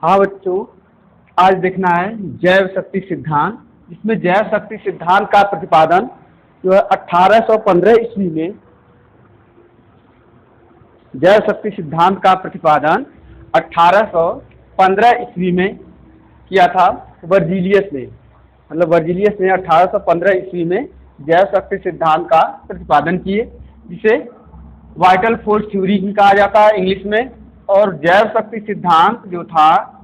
हाँ बच्चों, आज देखना है जैव शक्ति सिद्धांत। इसमें जैव शक्ति सिद्धांत का प्रतिपादन जो है 1815 ईस्वी में, जैव शक्ति सिद्धांत का प्रतिपादन 1815 ईस्वी में किया था वर्जीलियस ने। मतलब वर्जीलियस ने 1815 ईस्वी में जैव शक्ति सिद्धांत का प्रतिपादन किए, जिसे वाइटल फोर्स थ्योरी कहा जाता है इंग्लिश में। और जैव शक्ति सिद्धांत जो था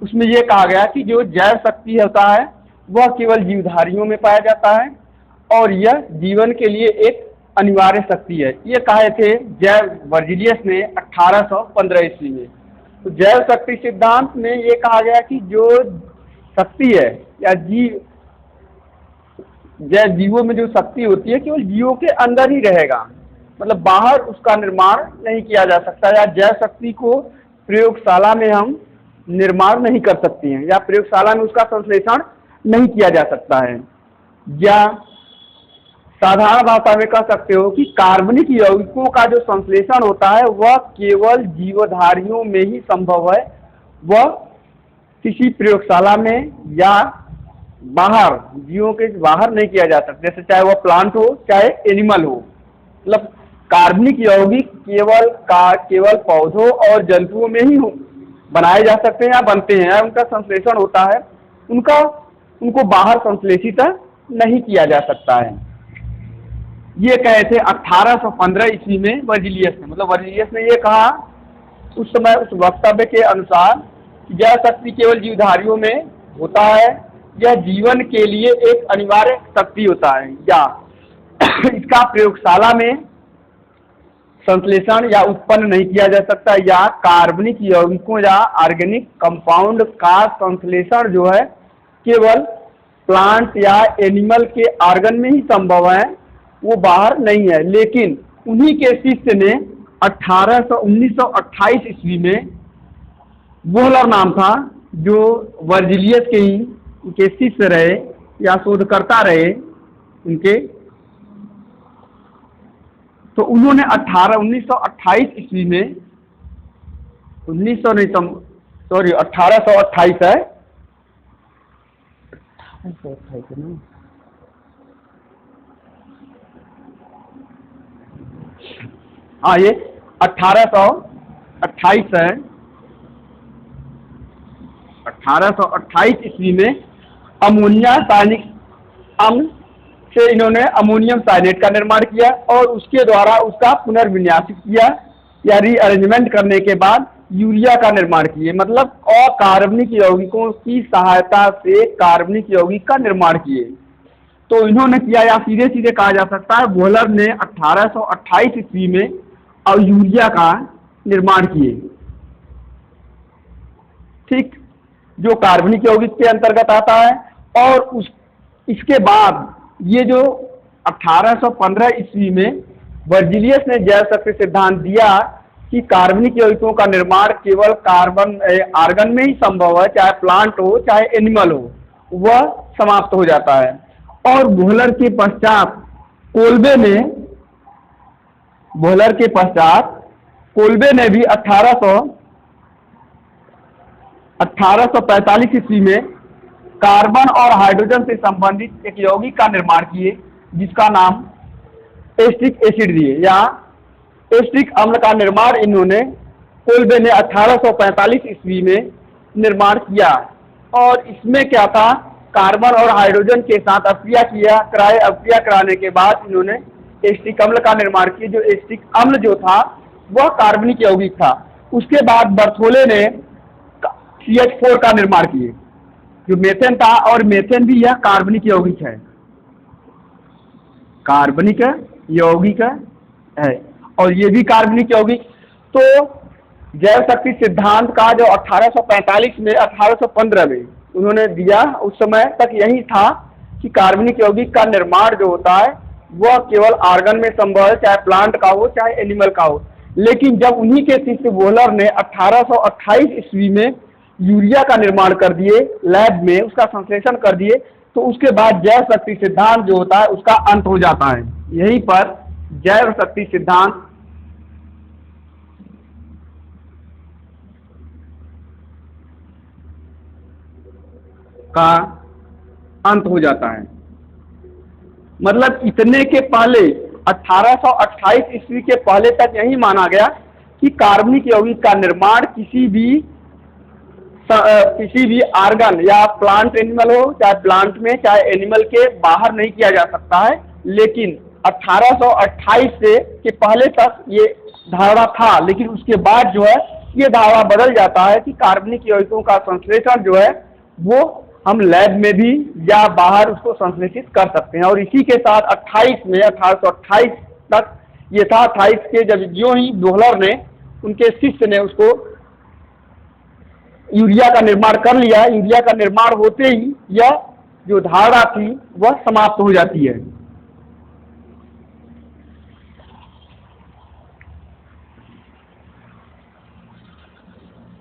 उसमें यह कहा गया कि जो जैव शक्ति होता है वह केवल जीवधारियों में पाया जाता है और यह जीवन के लिए एक अनिवार्य शक्ति है। ये कहे थे जैव वर्जीलियस ने 1815 ईस्वी में। तो जैव शक्ति सिद्धांत में ये कहा गया कि जो शक्ति है या जैव जीवों में जो शक्ति होती है केवल जीवों के अंदर ही रहेगा, मतलब बाहर उसका निर्माण नहीं किया जा सकता, या जैव शक्ति को प्रयोगशाला में हम निर्माण नहीं कर सकते हैं या प्रयोगशाला में उसका संश्लेषण नहीं किया जा सकता है। या साधारण भाषा में कह सकते हो कि कार्बनिक यौगिकों का जो संश्लेषण होता है वह केवल जीवधारियों में ही संभव है, वह किसी प्रयोगशाला में या बाहर जीवों के बाहर नहीं किया जा सकता, जैसे चाहे वह प्लांट हो चाहे एनिमल हो। मतलब कार्बनिक यौगिक केवल पौधों और जंतुओं में ही बनाए जा सकते हैं या बनते हैं, उनका संश्लेषण होता है, उनको बाहर संश्लेषित नहीं किया जा सकता है। ये कहे थे 1815 ईस्वी में वर्जीलियस ने। मतलब वर्जीलियस ने ये कहा उस समय, उस वक्तव्य के अनुसार, कि जैव शक्ति केवल जीवधारियों में होता है, यह जीवन के लिए एक अनिवार्य शक्ति होता है, या इसका प्रयोगशाला में संश्लेषण या उत्पन्न नहीं किया जा सकता, या कार्बनिक यौगिकों या ऑर्गेनिक कंपाउंड का संश्लेषण जो है केवल प्लांट या एनिमल के ऑर्गन में ही संभव है, वो बाहर नहीं है। लेकिन उन्हीं के शिष्य ने 1928 ईस्वी में, वोहलर नाम था, जो वर्जीलियस के शिष्य रहे या शोधकर्ता रहे उनके, तो उन्होंने 1928 ईस्वी में 1828 है, हाँ ये 1828 है। 1828 ईस्वी में अमोनिया साइनिक अम्ल से इन्होंने अमोनियम साइनेट का निर्माण किया और उसके द्वारा उसका पुनर्विन्यासित किया या रीअरेंजमेंट करने के बाद यूरिया का निर्माण किए। मतलब अकार्बनिक यौगिकों की सहायता से कार्बनिक यौगिक का निर्माण किए। तो इन्होंने किया, या सीधे सीधे कहा जा सकता है वोहलर ने 1828 ईस्वी में यूरिया का निर्माण किए, ठीक, जो कार्बनिक यौगिक के अंतर्गत आता है। और इसके बाद ये जो 1815 ईस्वी में वर्जीलियस ने जैव शक्ति सिद्धांत दिया कि कार्बनिक यौगिकों का निर्माण केवल कार्बन आर्गन में ही संभव है, चाहे प्लांट हो चाहे एनिमल हो, वह समाप्त हो जाता है। और वोहलर के पश्चात कोल्बे ने भी 1845 ईस्वी में कार्बन और हाइड्रोजन से संबंधित एक यौगिक का निर्माण किए, जिसका नाम एस्टिक एसिड दिए, या एस्टिक अम्ल का निर्माण इन्होंने कोल्बे ने 1845 ईस्वी में निर्माण किया। और इसमें क्या था, कार्बन और हाइड्रोजन के साथ अक्रिया कराने के बाद इन्होंने एस्टिक अम्ल का निर्माण किया। जो एस्टिक अम्ल जो था वह कार्बनिक यौगिक था। उसके बाद बर्थोले ने CH4 का निर्माण किए, जो मेथेन था, और मेथेन भी यह कार्बनिक यौगिक है, कार्बनिक यौगिक है, और ये भी कार्बनिक यौगिक। तो जैव शक्ति सिद्धांत का जो 1815 में उन्होंने दिया, उस समय तक यही था कि कार्बनिक यौगिक का निर्माण जो होता है वह केवल आर्गन में संभव है, चाहे प्लांट का हो चाहे एनिमल का हो। लेकिन जब उन्हीं के शिष्य वोहलर ने 1828 ईस्वी में यूरिया का निर्माण कर दिए, लैब में उसका संश्लेषण कर दिए, तो उसके बाद जैव शक्ति सिद्धांत जो होता है उसका अंत हो जाता है। यहीं पर जैव शक्ति सिद्धांत का अंत हो जाता है। मतलब इतने के पहले 1828 ईस्वी के पहले तक यही माना गया कि कार्बनिक यौगिक का निर्माण किसी भी आर्गन या प्लांट एनिमल हो, चाहे प्लांट में चाहे एनिमल के बाहर नहीं किया जा सकता है। लेकिन 1828 से के पहले तक ये धारणा था, लेकिन उसके बाद जो है ये धारणा बदल जाता है कि कार्बनिक यौगिकों का संश्लेषण जो है वो हम लैब में भी या बाहर उसको संश्लेषित कर सकते हैं। और इसी के साथ 1828 तक ये था। 28 के जब जो ही बोहलर ने उनके शिष्य ने उसको यूरिया का निर्माण कर लिया, यूरिया का निर्माण होते ही यह जो धारणा थी वह समाप्त हो जाती है।